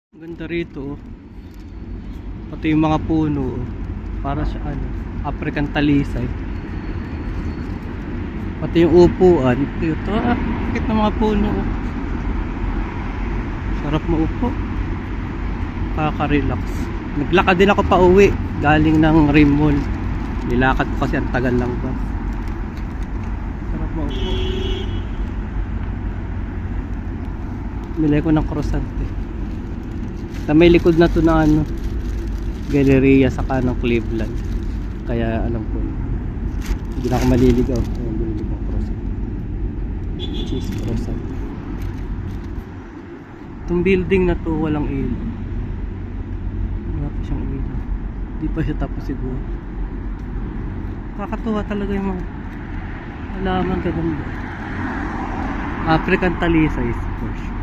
Ganda rito oh. Pati yung mga puno oh. Para sa African talisay. Pati yung upuan ito bakit ng mga puno oh. Sarap maupo, kaka-relax. Naglakad din ako pa uwi galing ng Rim Mall. Nilakad ko kasi ang tagal lang ba. Sarap maupo. Bili ko ng croissant na may likod na to na Galleria saka ng Cleveland. Kaya alam ko hindi na ako maliligaw. Ayan, bili ko ng croissant, cheese croissant. Itong building na to walang ilaw. Wala pa siyang ilaw. Hindi pa siya tapos siguro. Kakatuwa talaga yung mga halaman, kaganda. African talisay, of course.